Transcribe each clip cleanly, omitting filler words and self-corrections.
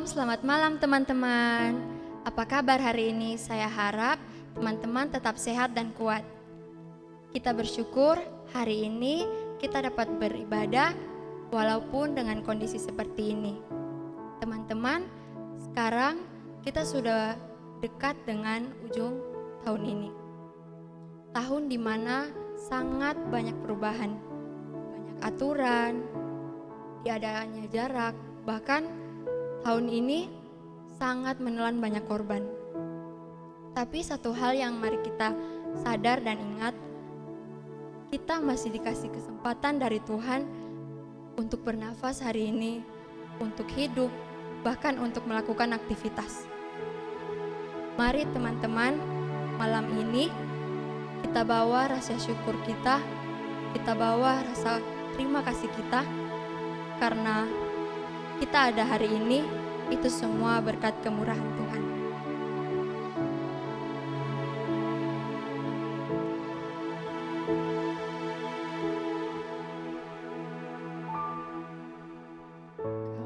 Selamat malam teman-teman. Apa kabar hari ini? Saya harap teman-teman tetap sehat dan kuat. Kita bersyukur hari ini kita dapat beribadah walaupun dengan kondisi seperti ini. Teman-teman, sekarang kita sudah dekat dengan ujung tahun ini. Tahun di mana sangat banyak perubahan, banyak aturan, tiadanya jarak, bahkan tahun ini sangat menelan banyak korban. Tapi satu hal yang mari kita sadar dan ingat, kita masih dikasih kesempatan dari Tuhan untuk bernafas hari ini, untuk hidup, bahkan untuk melakukan aktivitas. Mari teman-teman, malam ini kita bawa rasa syukur kita bawa rasa terima kasih kita, karena kita ada hari ini, itu semua berkat kemurahan Tuhan.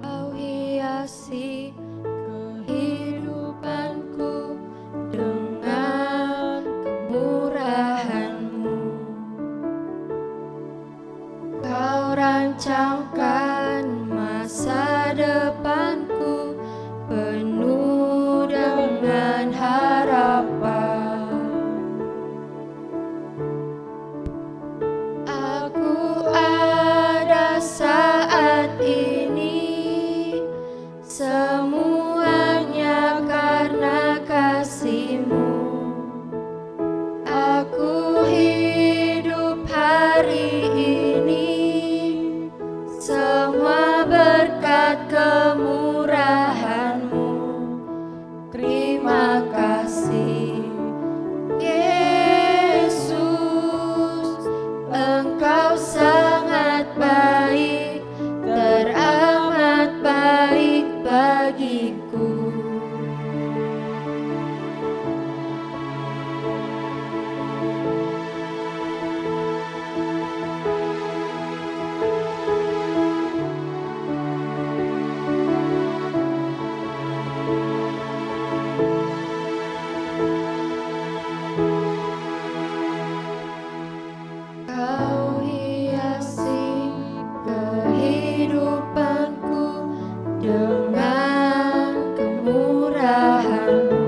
Kau hiasi kehidupanku dengan kemurahan-Mu. Kau rancangkan masa depanku penuh kasih. Yesus, Engkau sangat baik, teramat baik bagiku. Kau hiasi kehidupanku dengan kemurahan-Mu.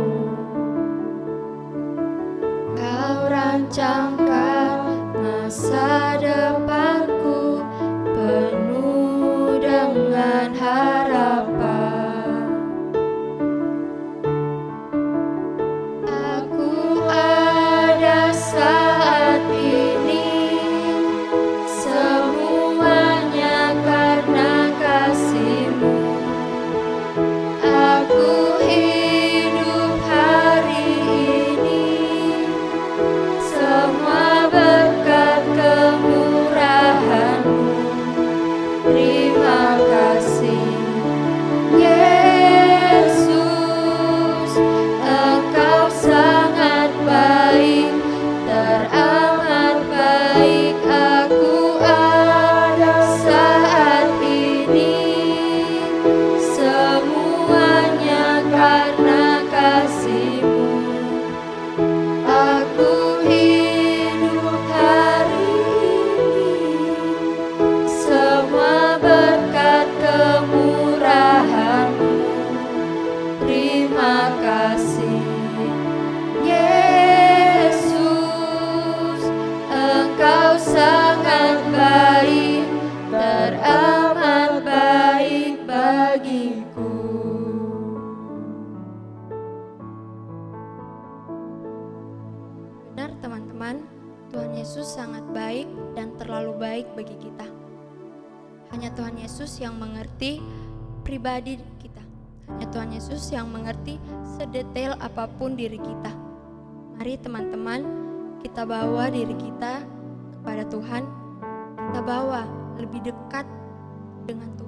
Kau rancangkan masa depanku penuh dengan harapan. Aku ada saat ini, semuanya karena kasih-Mu. Aku hidup hari ini, semua berkat kemurahan-Mu. Terima kasih, Yesus, Engkau sangat baik, teramat baik. Aku ada saat ini, semuanya karena kasih-Mu. Aku hidup hari ini, semua berkat kemurahan-Mu. Terima kasih, Yesus, Engkau sangat baik, teramat baik bagiku. Benar teman-teman, Tuhan Yesus sangat baik dan terlalu baik bagi kita. Hanya Tuhan Yesus yang mengerti pribadi kita. Hanya Tuhan Yesus yang mengerti sedetail apapun diri kita. Mari teman-teman, kita bawa diri kita kepada Tuhan. Kita bawa lebih dekat dengan Tuhan.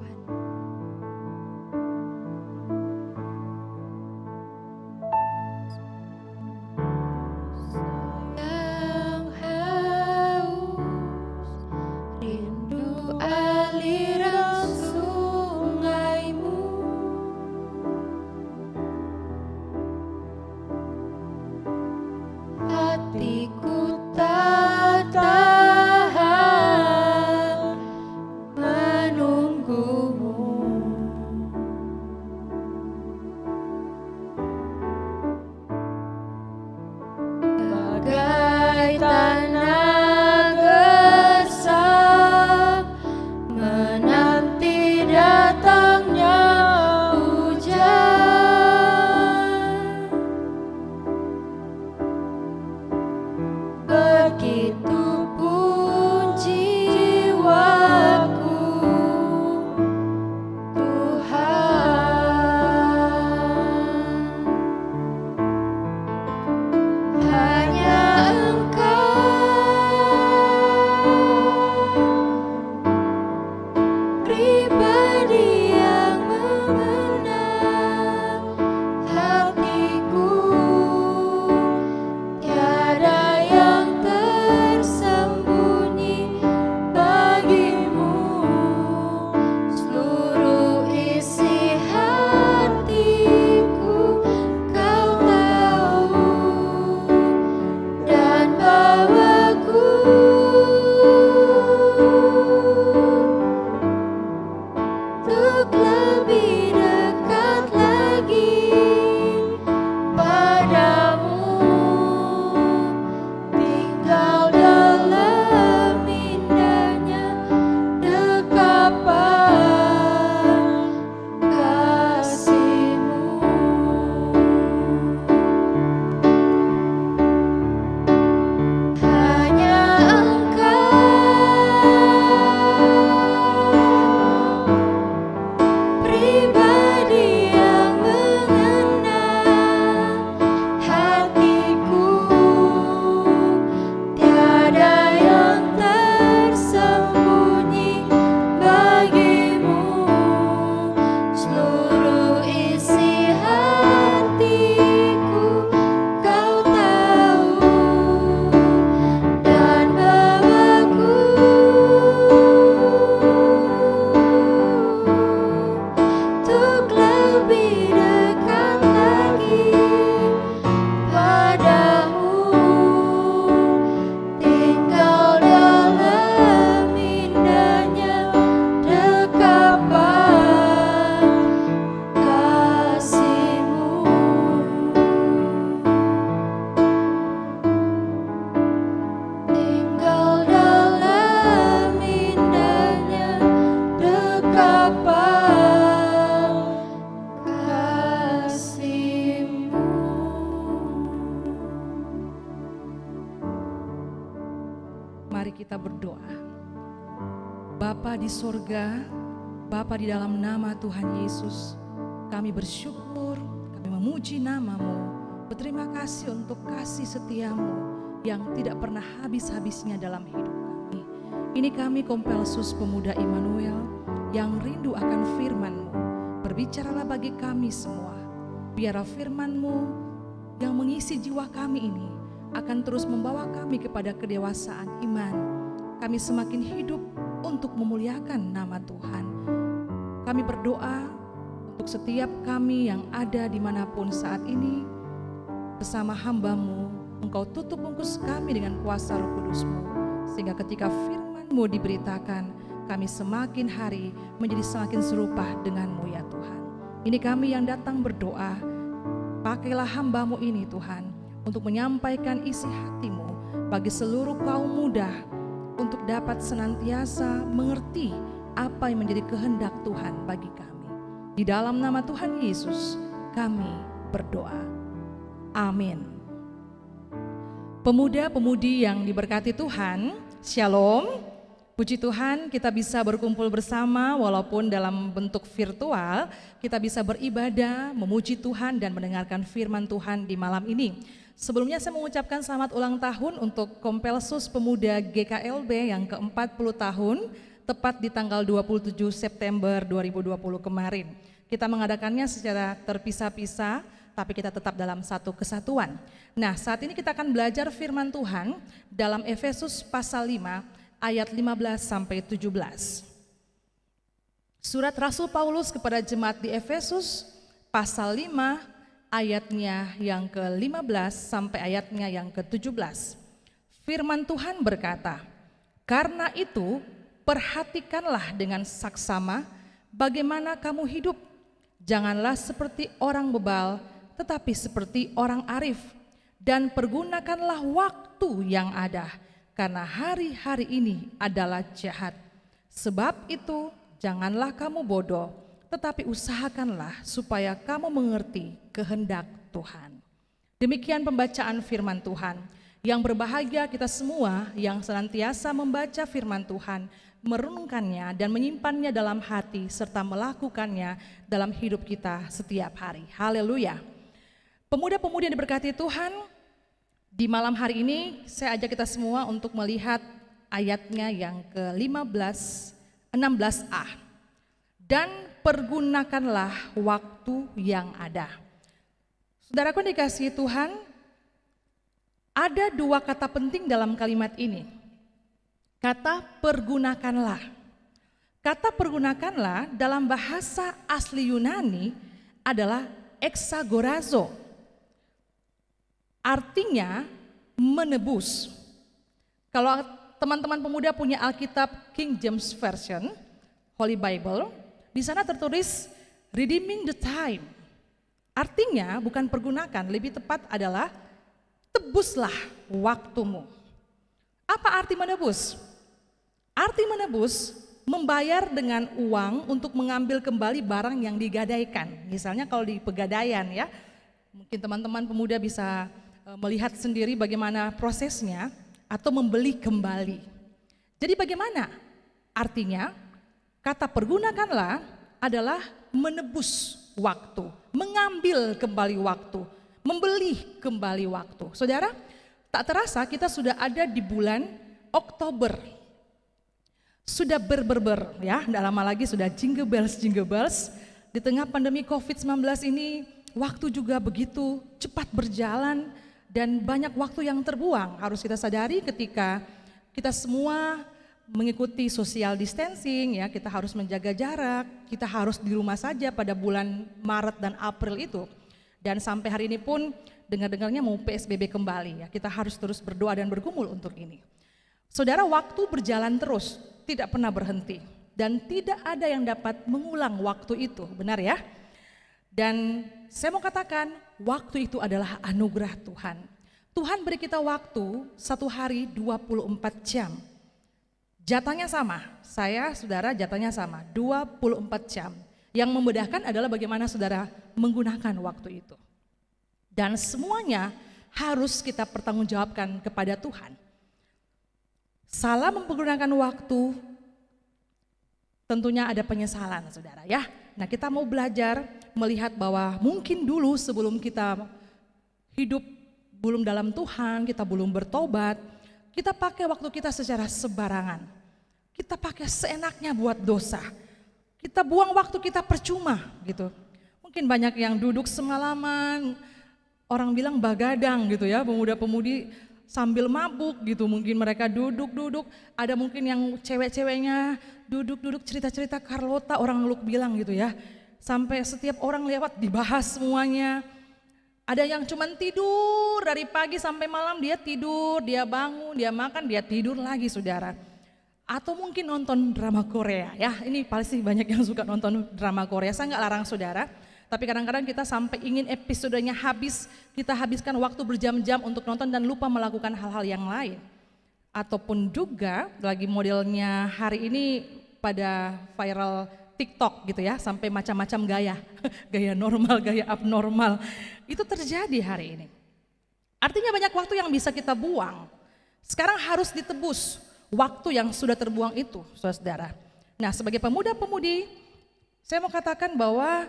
Yang haus, rindu aliran sungai-Mu. Hatiku tak tahan menunggu-Mu. Bagai tanah gersang menanti datangnya hujan. kita berdoa. Bapa di sorga, Bapa di dalam nama Tuhan Yesus, kami bersyukur, kami memuji nama-Mu. Berterima kasih untuk kasih setiamu yang tidak pernah habis-habisnya dalam hidup kami. Ini kami Kompelsus Pemuda Immanuel yang rindu akan firman-Mu. Berbicaralah bagi kami semua. Biarlah firman-Mu yang mengisi jiwa kami ini akan terus membawa kami kepada kedewasaan iman. Kami semakin hidup untuk memuliakan nama Tuhan. Kami berdoa untuk setiap kami yang ada dimanapun saat ini. Bersama hamba-Mu, Engkau tutup bungkus kami dengan kuasa Roh Kudus-Mu, sehingga ketika firman-Mu diberitakan, kami semakin hari menjadi semakin serupa dengan-Mu ya Tuhan. Ini kami yang datang berdoa, pakailah hamba-Mu ini Tuhan, untuk menyampaikan isi hati-Mu bagi seluruh kaum muda, untuk dapat senantiasa mengerti apa yang menjadi kehendak Tuhan bagi kami. Di dalam nama Tuhan Yesus kami berdoa. Amin. Pemuda-pemudi yang diberkati Tuhan, Shalom. Puji Tuhan kita bisa berkumpul bersama walaupun dalam bentuk virtual. Kita bisa beribadah, memuji Tuhan dan mendengarkan firman Tuhan di malam ini. Sebelumnya saya mengucapkan selamat ulang tahun untuk Kompelsus Pemuda GKLB yang ke-40 tahun, tepat di tanggal 27 September 2020 kemarin. Kita mengadakannya secara terpisah-pisah, tapi kita tetap dalam satu kesatuan. Nah, saat ini kita akan belajar firman Tuhan dalam Efesus pasal 5 ayat 15 sampai 17. Surat Rasul Paulus kepada jemaat di Efesus pasal 5 ayatnya yang ke-15 sampai ayatnya yang ke-17. Firman Tuhan berkata, "Karena itu perhatikanlah dengan saksama bagaimana kamu hidup. Janganlah seperti orang bebal, tetapi seperti orang arif. Dan pergunakanlah waktu yang ada, karena hari-hari ini adalah jahat. Sebab itu janganlah kamu bodoh, tetapi usahakanlah supaya kamu mengerti kehendak Tuhan." Demikian pembacaan firman Tuhan. Yang berbahagia kita semua yang senantiasa membaca firman Tuhan, merenungkannya dan menyimpannya dalam hati serta melakukannya dalam hidup kita setiap hari. Haleluya. Pemuda-pemudi yang diberkati Tuhan, di malam hari ini saya ajak kita semua untuk melihat ayatnya yang ke-15, 16a. Dan pergunakanlah waktu yang ada. Saudaraku yang dikasihi Tuhan, ada dua kata penting dalam kalimat ini. Kata pergunakanlah. Kata pergunakanlah dalam bahasa asli Yunani adalah exagorazo. Artinya menebus. Kalau teman-teman pemuda punya Alkitab King James Version, Holy Bible, di sana tertulis redeeming the time. Artinya bukan pergunakan, lebih tepat adalah tebuslah waktumu. Apa arti menebus? Arti menebus membayar dengan uang untuk mengambil kembali barang yang digadaikan. Misalnya kalau di pegadaian ya, mungkin teman-teman pemuda bisa melihat sendiri bagaimana prosesnya atau membeli kembali. Jadi bagaimana? Artinya kata pergunakanlah adalah menebus waktu, mengambil kembali waktu, membeli kembali waktu. Saudara, tak terasa kita sudah ada di bulan Oktober. Sudah ber ya, tidak lama lagi sudah jingle bells. Di tengah pandemi COVID-19 ini, waktu juga begitu cepat berjalan dan banyak waktu yang terbuang. Harus kita sadari ketika kita semua mengikuti social distancing ya, kita harus menjaga jarak, kita harus di rumah saja pada bulan Maret dan April itu. Dan sampai hari ini pun dengar-dengarnya mau PSBB kembali ya, kita harus terus berdoa dan bergumul untuk ini. Saudara, waktu berjalan terus, tidak pernah berhenti dan tidak ada yang dapat mengulang waktu itu, benar ya? Dan saya mau katakan, waktu itu adalah anugerah Tuhan. Tuhan beri kita waktu satu hari 24 jam. Jatahnya sama, saya saudara jatahnya sama, 24 jam. Yang membedakan adalah bagaimana saudara menggunakan waktu itu. Dan semuanya harus kita pertanggungjawabkan kepada Tuhan. Salah menggunakan waktu, tentunya ada penyesalan, saudara ya. Nah, kita mau belajar melihat bahwa mungkin dulu sebelum kita hidup belum dalam Tuhan, kita belum bertobat, kita pakai waktu kita secara sembarangan. Kita pakai seenaknya buat dosa. Kita buang waktu kita percuma gitu. Mungkin banyak yang duduk semalaman, orang bilang bagadang gitu ya, pemuda-pemudi sambil mabuk gitu. Mungkin mereka duduk-duduk, ada mungkin yang cewek-ceweknya duduk-duduk cerita-cerita Carlota, orang Luk bilang gitu ya. Sampai setiap orang lewat dibahas semuanya. Ada yang cuman tidur dari pagi sampai malam, dia tidur, dia bangun, dia makan, dia tidur lagi, saudara. Atau mungkin nonton drama Korea ya, ini pasti banyak yang suka nonton drama Korea, saya nggak larang saudara. Tapi kadang-kadang kita sampai ingin episodenya habis, kita habiskan waktu berjam-jam untuk nonton dan lupa melakukan hal-hal yang lain. Ataupun juga lagi modelnya hari ini pada viral TikTok gitu ya, sampai macam-macam gaya, gaya normal, gaya abnormal, itu terjadi hari ini. Artinya banyak waktu yang bisa kita buang, sekarang harus ditebus waktu yang sudah terbuang itu, saudara. Nah, sebagai pemuda-pemudi, saya mau katakan bahwa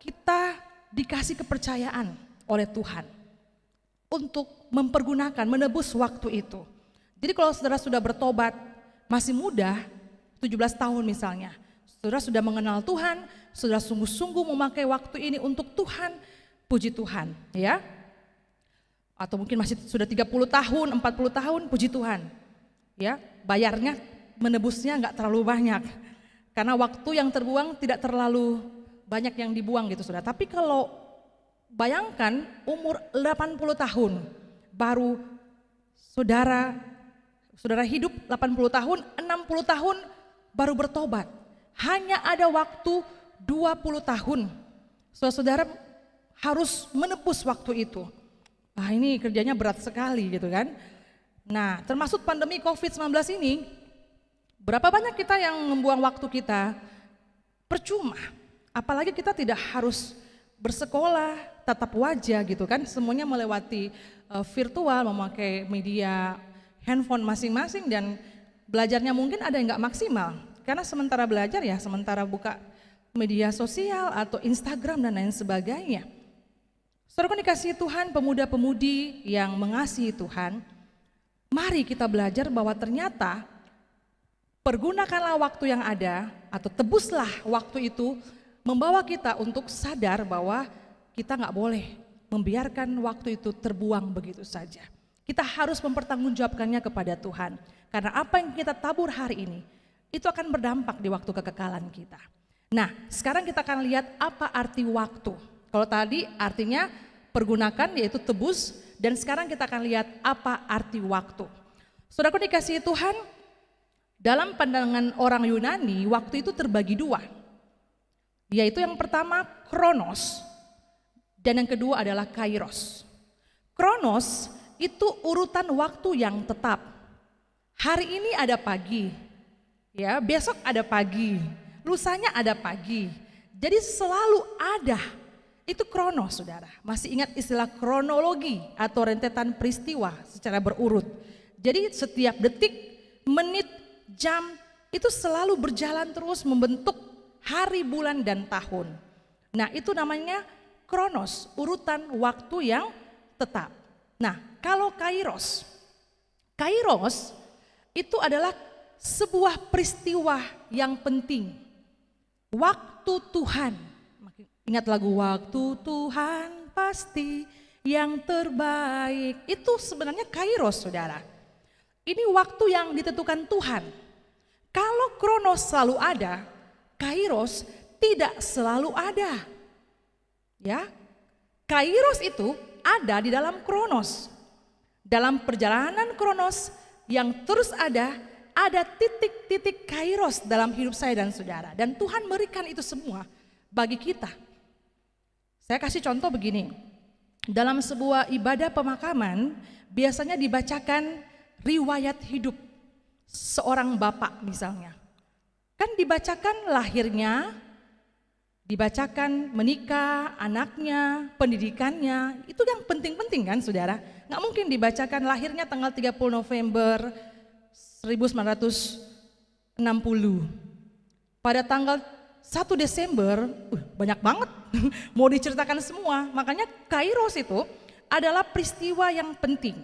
kita dikasih kepercayaan oleh Tuhan untuk mempergunakan, menebus waktu itu. Jadi kalau saudara sudah bertobat, masih muda, 17 tahun misalnya, saudara sudah mengenal Tuhan, saudara sungguh-sungguh memakai waktu ini untuk Tuhan, puji Tuhan ya. Atau mungkin masih sudah 30 tahun, 40 tahun, puji Tuhan ya. Bayarnya, menebusnya enggak terlalu banyak, karena waktu yang terbuang tidak terlalu banyak yang dibuang gitu saudara. Tapi kalau bayangkan umur 80 tahun, baru saudara hidup 80 tahun, 60 tahun baru bertobat. Hanya ada waktu 20 tahun. Saudara harus menebus waktu itu. Nah, ini kerjanya berat sekali gitu kan. Nah, termasuk pandemi COVID-19 ini, berapa banyak kita yang membuang waktu kita percuma. Apalagi kita tidak harus bersekolah tatap wajah gitu kan. Semuanya melewati virtual, memakai media handphone masing-masing, dan belajarnya mungkin ada yang gak maksimal. Karena sementara belajar ya, sementara buka media sosial atau Instagram dan lain sebagainya. Saudara dikasihi Tuhan, pemuda-pemudi yang mengasihi Tuhan, mari kita belajar bahwa ternyata pergunakanlah waktu yang ada atau tebuslah waktu itu, membawa kita untuk sadar bahwa kita gak boleh membiarkan waktu itu terbuang begitu saja. Kita harus mempertanggungjawabkannya kepada Tuhan. Karena apa yang kita tabur hari ini, itu akan berdampak di waktu kekekalan kita. Nah, sekarang kita akan lihat apa arti waktu. Kalau tadi artinya pergunakan, yaitu tebus, dan sekarang kita akan lihat apa arti waktu. Saudaraku dikasihi Tuhan, dalam pandangan orang Yunani, waktu itu terbagi dua. Yaitu yang pertama kronos, dan yang kedua adalah kairos. Kronos itu urutan waktu yang tetap. Hari ini ada pagi, ya, besok ada pagi, lusanya ada pagi. Jadi selalu ada. Itu kronos, saudara. Masih ingat istilah kronologi atau rentetan peristiwa secara berurut. Jadi setiap detik, menit, jam itu selalu berjalan terus membentuk hari, bulan, dan tahun. Nah, itu namanya kronos, urutan waktu yang tetap. Nah, kalau kairos itu adalah sebuah peristiwa yang penting. Waktu Tuhan. Ingat lagu waktu Tuhan pasti yang terbaik. Itu sebenarnya kairos, saudara. Ini waktu yang ditentukan Tuhan. Kalau kronos selalu ada, kairos tidak selalu ada. Ya, kairos itu ada di dalam kronos. Dalam perjalanan kronos yang terus ada titik-titik kairos dalam hidup saya dan saudara. Dan Tuhan berikan itu semua bagi kita. Saya kasih contoh begini, dalam sebuah ibadah pemakaman biasanya dibacakan riwayat hidup seorang bapak misalnya. Kan dibacakan lahirnya, dibacakan menikah, anaknya, pendidikannya, itu yang penting-penting kan saudara. Nggak mungkin dibacakan lahirnya tanggal 30 November 1960. Pada tanggal 1 Desember, banyak banget mau diceritakan semua. Makanya Kairos itu adalah peristiwa yang penting.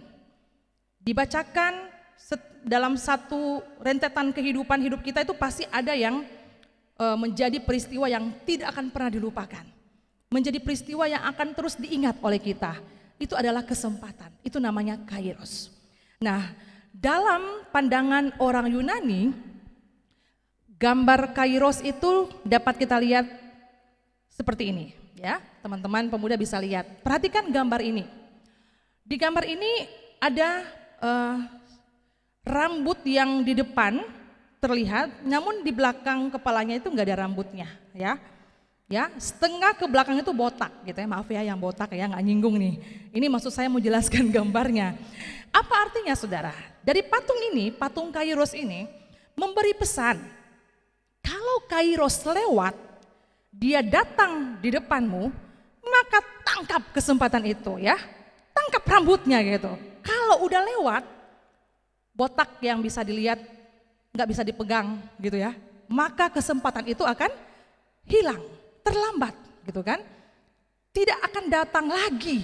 Dibacakan dalam satu rentetan kehidupan hidup kita itu pasti ada yang menjadi peristiwa yang tidak akan pernah dilupakan. Menjadi peristiwa yang akan terus diingat oleh kita. Itu adalah kesempatan, itu namanya Kairos. Nah, dalam pandangan orang Yunani, gambar Kairos itu dapat kita lihat seperti ini, ya. Teman-teman pemuda bisa lihat. Perhatikan gambar ini. Di gambar ini ada rambut yang di depan terlihat, namun di belakang kepalanya itu nggak ada rambutnya, ya. Ya, setengah ke belakang itu botak gitu ya. Maaf ya yang botak ya, nggak nyinggung nih. Ini maksud saya mau jelaskan gambarnya. Apa artinya saudara? Dari patung ini, patung Kairos ini memberi pesan. Kalau Kairos lewat, dia datang di depanmu, maka tangkap kesempatan itu ya. Tangkap rambutnya gitu. Kalau udah lewat, botak yang bisa dilihat nggak bisa dipegang gitu ya. Maka kesempatan itu akan hilang. Terlambat gitu kan, tidak akan datang lagi,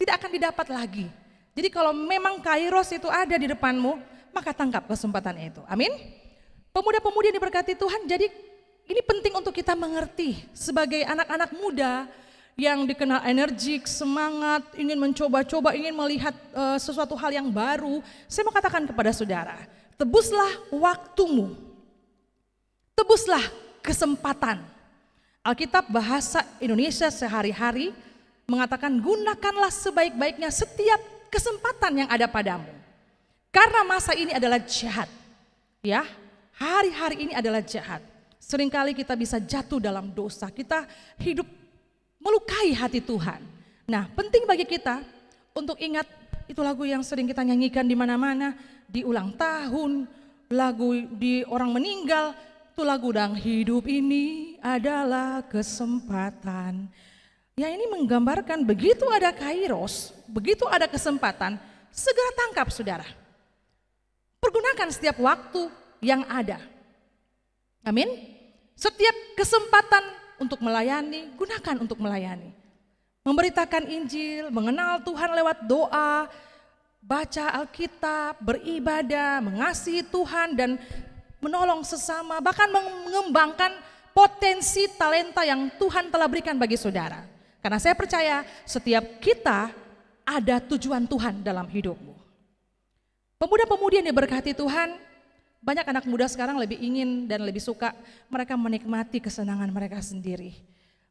tidak akan didapat lagi. Jadi kalau memang Kairos itu ada di depanmu, maka tangkap kesempatan itu. Amin. Pemuda-pemudi yang diberkati Tuhan, jadi ini penting untuk kita mengerti sebagai anak-anak muda yang dikenal energik, semangat, ingin mencoba-coba, ingin melihat sesuatu hal yang baru. Saya mau katakan kepada saudara, tebuslah waktumu, tebuslah kesempatan. Alkitab bahasa Indonesia sehari-hari mengatakan gunakanlah sebaik-baiknya setiap kesempatan yang ada padamu. Karena masa ini adalah jahat. Ya, hari-hari ini adalah jahat. Seringkali kita bisa jatuh dalam dosa, kita hidup melukai hati Tuhan. Nah, penting bagi kita untuk ingat itu lagu yang sering kita nyanyikan di mana-mana, di ulang tahun, lagu di orang meninggal. Itu lagu dan hidup ini adalah kesempatan. Ya ini menggambarkan begitu ada Kairos, begitu ada kesempatan, segera tangkap saudara. Pergunakan setiap waktu yang ada. Amin. Setiap kesempatan untuk melayani, gunakan untuk melayani. Memberitakan Injil, mengenal Tuhan lewat doa, baca Alkitab, beribadah, mengasihi Tuhan dan menolong sesama, bahkan mengembangkan potensi talenta yang Tuhan telah berikan bagi saudara. Karena saya percaya setiap kita ada tujuan Tuhan dalam hidupmu. Pemuda-pemudi yang diberkati Tuhan, banyak anak muda sekarang lebih ingin dan lebih suka mereka menikmati kesenangan mereka sendiri.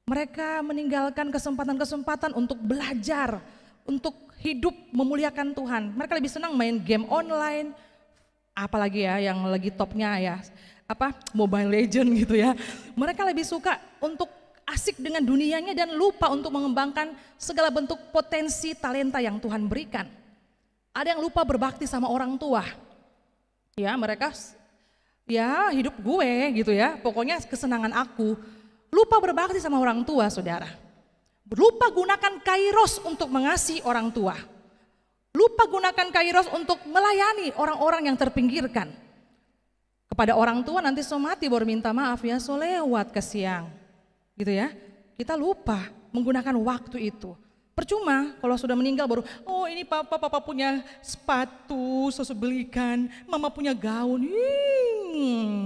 Mereka meninggalkan kesempatan-kesempatan untuk belajar, untuk hidup memuliakan Tuhan. Mereka lebih senang main game online, apalagi ya yang lagi topnya ya Mobile Legend gitu ya. Mereka lebih suka untuk asik dengan dunianya dan lupa untuk mengembangkan segala bentuk potensi talenta yang Tuhan berikan. Ada yang lupa berbakti sama orang tua. Ya mereka ya hidup gue gitu ya, pokoknya kesenangan aku. Lupa berbakti sama orang tua saudara. Lupa gunakan Kairos untuk mengasihi orang tua. Lupa gunakan Kairos untuk melayani orang-orang yang terpinggirkan. Kepada orang tua nanti so mati baru minta maaf ya, so lewat ke siang. Gitu ya. Kita lupa menggunakan waktu itu. Percuma kalau sudah meninggal baru, oh ini papa punya sepatu, so belikan, mama punya gaun.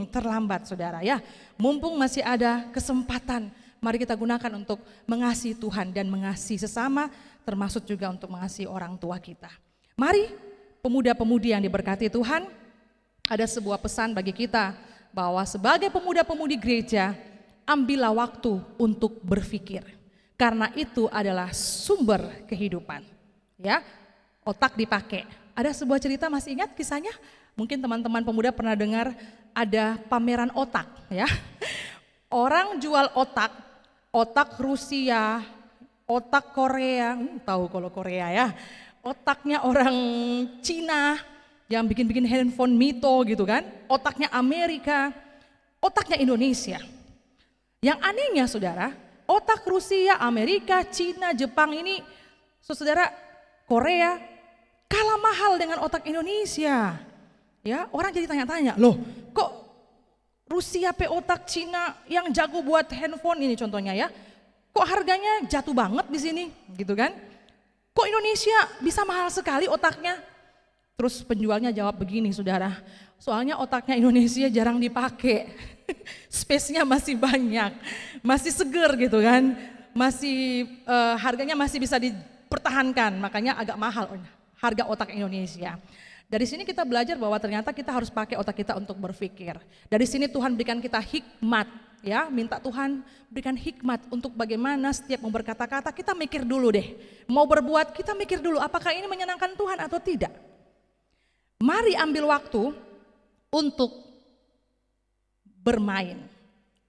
Terlambat saudara ya. Mumpung masih ada kesempatan, mari kita gunakan untuk mengasihi Tuhan dan mengasihi sesama, termasuk juga untuk mengasihi orang tua kita. Mari pemuda-pemudi yang diberkati Tuhan, ada sebuah pesan bagi kita bahwa sebagai pemuda-pemudi gereja, ambillah waktu untuk berpikir. Karena itu adalah sumber kehidupan. Ya, otak dipakai. Ada sebuah cerita, masih ingat kisahnya? Mungkin teman-teman pemuda pernah dengar ada pameran otak ya. Orang jual otak, otak Rusia, otak Korea, tahu kalau Korea ya. Otaknya orang Cina yang bikin-bikin handphone Mito gitu kan. Otaknya Amerika, otaknya Indonesia. Yang anehnya saudara, otak Rusia, Amerika, Cina, Jepang ini, saudara, Korea kalah mahal dengan otak Indonesia. Ya, orang jadi tanya-tanya, loh kok Rusia pe otak, Cina yang jago buat handphone ini contohnya ya, kok harganya jatuh banget di sini, gitu kan? Kok Indonesia bisa mahal sekali otaknya? Terus penjualnya jawab begini, saudara, soalnya otaknya Indonesia jarang dipakai, space-nya masih banyak, masih seger gitu kan, masih harganya masih bisa dipertahankan, makanya agak mahal harga otak Indonesia. Dari sini kita belajar bahwa ternyata kita harus pakai otak kita untuk berpikir. Dari sini Tuhan berikan kita hikmat, ya, minta Tuhan berikan hikmat untuk bagaimana setiap mau berkata-kata kita mikir dulu deh. Mau berbuat kita mikir dulu apakah ini menyenangkan Tuhan atau tidak. Mari ambil waktu untuk bermain.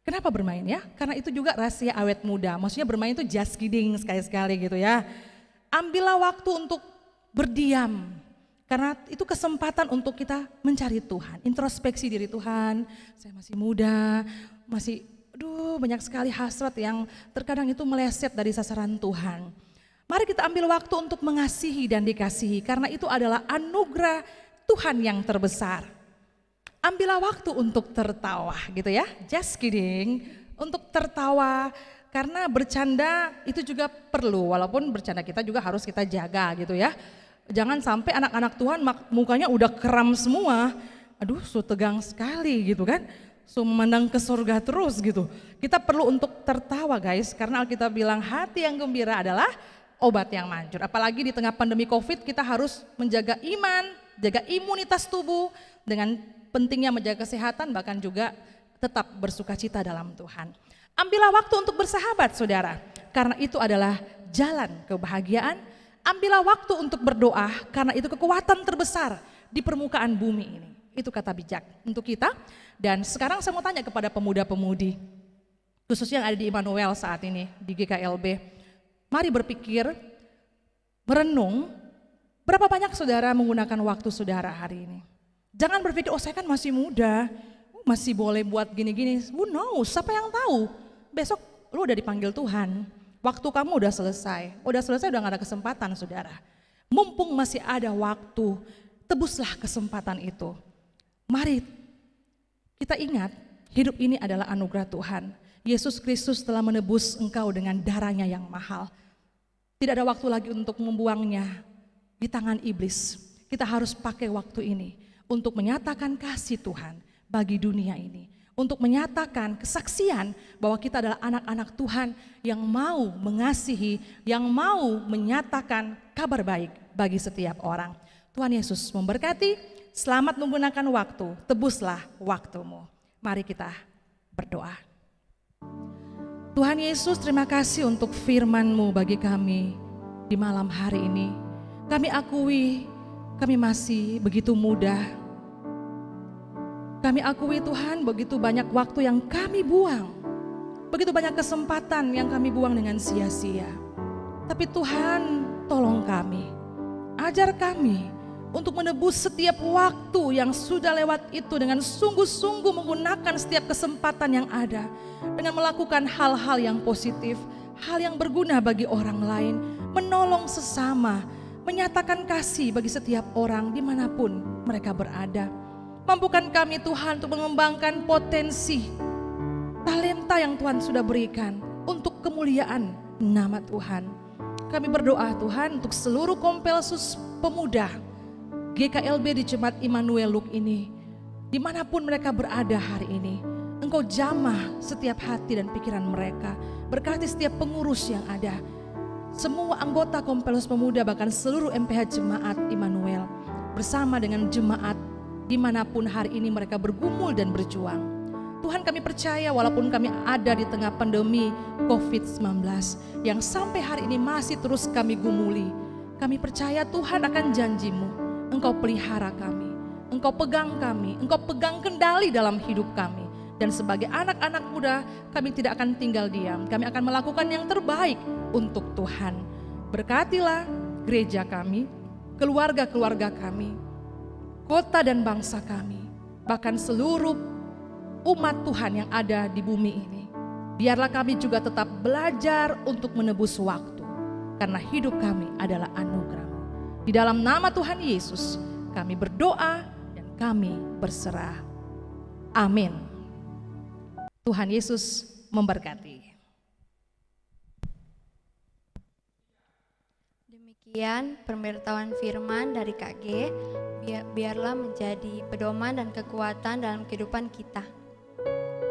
Kenapa bermain ya? Karena itu juga rahasia awet muda. Maksudnya bermain itu just kidding sekali-sekali gitu ya. Ambillah waktu untuk berdiam. Karena itu kesempatan untuk kita mencari Tuhan, introspeksi diri Tuhan. Saya masih muda, masih banyak sekali hasrat yang terkadang itu meleset dari sasaran Tuhan. Mari kita ambil waktu untuk mengasihi dan dikasihi, karena itu adalah anugerah Tuhan yang terbesar. Ambillah waktu untuk tertawa gitu ya, just kidding, untuk tertawa. Karena bercanda itu juga perlu, walaupun bercanda kita juga harus kita jaga gitu ya. Jangan sampai anak-anak Tuhan mukanya udah kram semua, aduh so tegang sekali gitu kan, so memandang ke surga terus gitu. Kita perlu untuk tertawa guys, karena Alkitab bilang hati yang gembira adalah obat yang manjur. Apalagi di tengah pandemi COVID kita harus menjaga iman, jaga imunitas tubuh, dengan pentingnya menjaga kesehatan, bahkan juga tetap bersuka cita dalam Tuhan. Ambillah waktu untuk bersahabat saudara, karena itu adalah jalan kebahagiaan. Ambillah waktu untuk berdoa, karena itu kekuatan terbesar di permukaan bumi ini. Itu kata bijak untuk kita. Dan sekarang saya mau tanya kepada pemuda-pemudi, khususnya yang ada di Immanuel saat ini, di GKLB. Mari berpikir, merenung, berapa banyak saudara menggunakan waktu saudara hari ini. Jangan berpikir, oh saya kan masih muda, masih boleh buat gini-gini. Who knows, siapa yang tahu, besok lu udah dipanggil Tuhan. Waktu kamu udah selesai udah gak ada kesempatan saudara. Mumpung masih ada waktu, tebuslah kesempatan itu. Mari kita ingat, hidup ini adalah anugerah Tuhan. Yesus Kristus telah menebus engkau dengan darahnya yang mahal. Tidak ada waktu lagi untuk membuangnya di tangan iblis. Kita harus pakai waktu ini untuk menyatakan kasih Tuhan bagi dunia ini. Untuk menyatakan kesaksian bahwa kita adalah anak-anak Tuhan yang mau mengasihi, yang mau menyatakan kabar baik bagi setiap orang. Tuhan Yesus memberkati, selamat menggunakan waktu, tebuslah waktumu. Mari kita berdoa. Tuhan Yesus, terima kasih untuk firman-Mu bagi kami di malam hari ini. Kami akui kami masih begitu muda. Kami akui Tuhan begitu banyak waktu yang kami buang, begitu banyak kesempatan yang kami buang dengan sia-sia. Tapi Tuhan tolong kami, ajar kami untuk menebus setiap waktu yang sudah lewat itu dengan sungguh-sungguh menggunakan setiap kesempatan yang ada. Dengan melakukan hal-hal yang positif, hal yang berguna bagi orang lain, menolong sesama, menyatakan kasih bagi setiap orang dimanapun mereka berada. Mampukan kami Tuhan untuk mengembangkan potensi, talenta yang Tuhan sudah berikan untuk kemuliaan nama Tuhan. Kami berdoa Tuhan untuk seluruh Kompelsus pemuda GKLB di Jemaat Immanuel Luk ini, dimanapun mereka berada hari ini. Engkau jamah setiap hati dan pikiran mereka, berkati setiap pengurus yang ada, semua anggota Kompelsus pemuda, bahkan seluruh MPH Jemaat Immanuel, bersama dengan jemaat dimanapun hari ini mereka bergumul dan berjuang. Tuhan, kami percaya walaupun kami ada di tengah pandemi COVID-19 yang sampai hari ini masih terus kami gumuli, kami percaya Tuhan akan janji-Mu. Engkau pelihara kami, Engkau pegang kami, Engkau pegang kendali dalam hidup kami. Dan sebagai anak-anak muda kami tidak akan tinggal diam, kami akan melakukan yang terbaik untuk Tuhan. Berkatilah gereja kami, keluarga-keluarga kami, kota dan bangsa kami, bahkan seluruh umat Tuhan yang ada di bumi ini. Biarlah kami juga tetap belajar untuk menebus waktu, karena hidup kami adalah anugerah. Di dalam nama Tuhan Yesus kami berdoa dan kami berserah. Amin. Tuhan Yesus memberkati. Demikian pemberitahuan firman dari KG, biarlah menjadi pedoman dan kekuatan dalam kehidupan kita.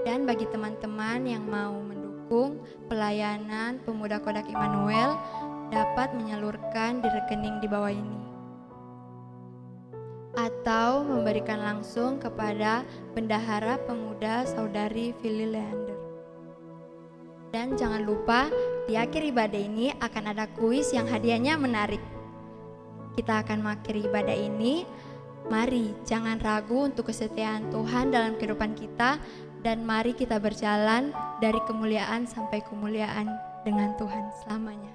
Dan bagi teman-teman yang mau mendukung pelayanan Pemuda Kodak Immanuel, dapat menyalurkan di rekening di bawah ini. Atau memberikan langsung kepada Bendahara Pemuda Saudari Fili Leander. Dan jangan lupa di akhir ibadah ini akan ada kuis yang hadiahnya menarik. Kita akan mengakhiri ibadah ini. Mari jangan ragu untuk kesetiaan Tuhan dalam kehidupan kita, dan mari kita berjalan dari kemuliaan sampai kemuliaan dengan Tuhan selamanya.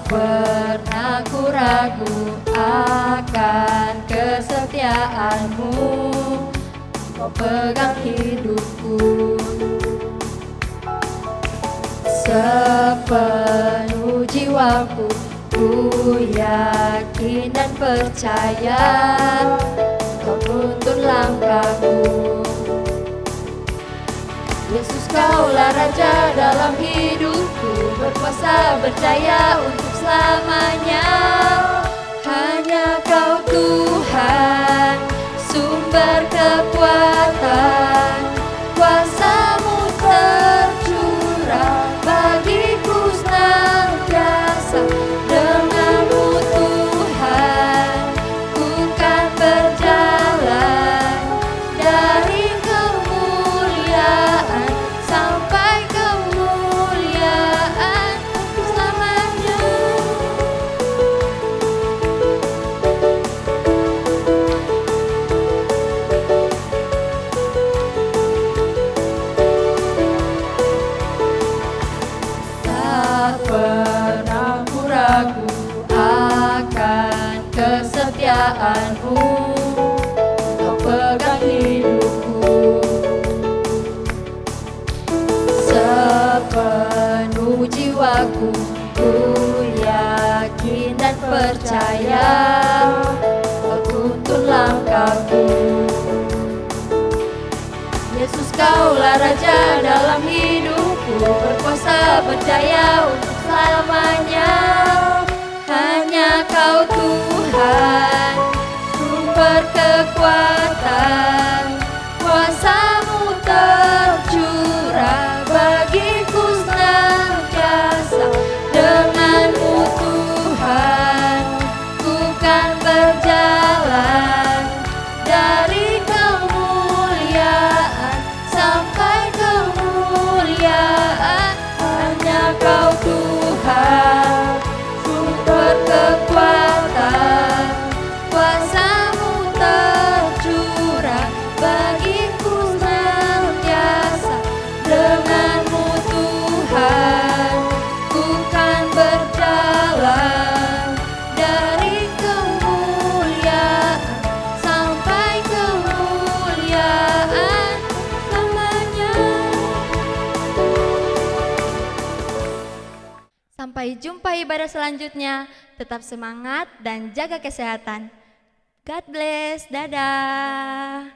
Pernah ku ragu akan kesetiaan-Mu, Kau pegang hidupku. Sepenuh jiwaku ku yakin dan percaya Kau tuntun langkahku. Yesus, Kaulah Raja dalam hidupku, berkuasa berjaya untuk selamanya. Hanya Kau Tuhan, sumber kekuatan, kuasa-Mu tercurah bagiku senantiasa. Dengan-Mu Tuhan, ku kan berjalan dari kemuliaan sampai kemuliaan selamanya. Tak pernah ku ragu akan kesetiaan-Mu, Kau pegang hidupku. Sepenuh jiwaku ku yakin dan percaya Kau tuntun langkahku. Yesus, Kaulah Raja dalam hidupku, berkuasa berjaya untuk selamanya. Hanya Kau Tuhan, sumber kekuatan, kuasa-Mu tercurah bagiku senantiasa. Dengan-Mu Tuhan, ku kan berjalan dari kemuliaan sampai kemuliaan. Hanya Kau Tuhan, sumber kekuatan, kuasa-Mu tercurah bagiku senantiasa. Dengan-Mu Tuhan, ku kan berjalan dari kemuliaan sampai kemuliaan selamanya. Sampai jumpa ibadah selanjutnya. Tetap semangat dan jaga kesehatan. God bless. Dadah.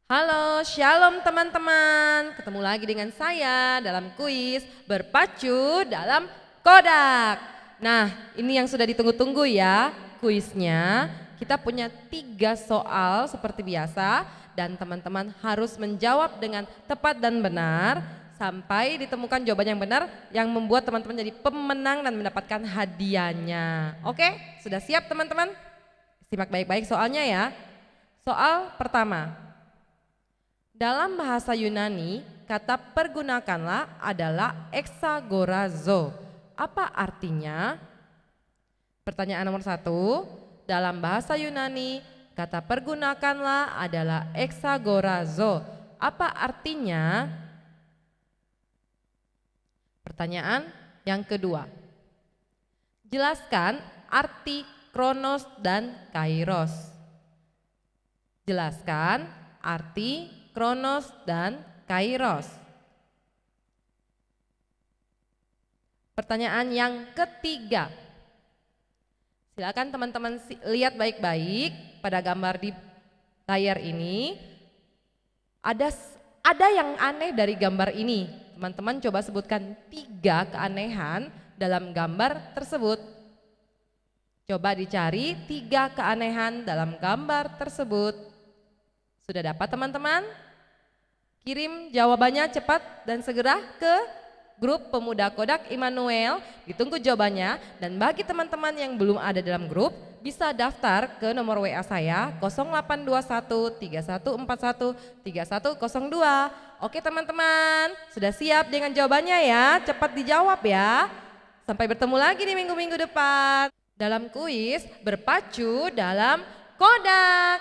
Halo, shalom teman-teman. Ketemu lagi dengan saya dalam kuis berpacu dalam Kodak. Nah, ini yang sudah ditunggu-tunggu ya kuisnya. Kita punya 3 soal seperti biasa dan teman-teman harus menjawab dengan tepat dan benar sampai ditemukan jawaban yang benar yang membuat teman-teman jadi pemenang dan mendapatkan hadiahnya. Oke, sudah siap teman-teman? Simak baik-baik soalnya ya. Soal pertama. Dalam bahasa Yunani, kata pergunakanlah adalah exagorazo. Apa artinya? Pertanyaan nomor 1, dalam bahasa Yunani, kata pergunakanlah adalah exagorazo. Apa artinya? Pertanyaan yang kedua. Jelaskan arti kronos dan kairos. Jelaskan arti kronos dan kairos. Pertanyaan yang ketiga. Silakan teman-teman lihat baik-baik pada gambar di layar ini. Ada yang aneh dari gambar ini. Teman-teman coba sebutkan 3 keanehan dalam gambar tersebut. Coba dicari 3 keanehan dalam gambar tersebut. Sudah dapat teman-teman? Kirim jawabannya cepat dan segera ke grup Pemuda Kodak Immanuel. Ditunggu jawabannya, dan bagi teman-teman yang belum ada dalam grup bisa daftar ke nomor WA saya 0821 3141 3102. Oke teman-teman, sudah siap dengan jawabannya ya? Cepat dijawab ya. Sampai bertemu lagi di minggu-minggu depan dalam kuis berpacu dalam Kodak.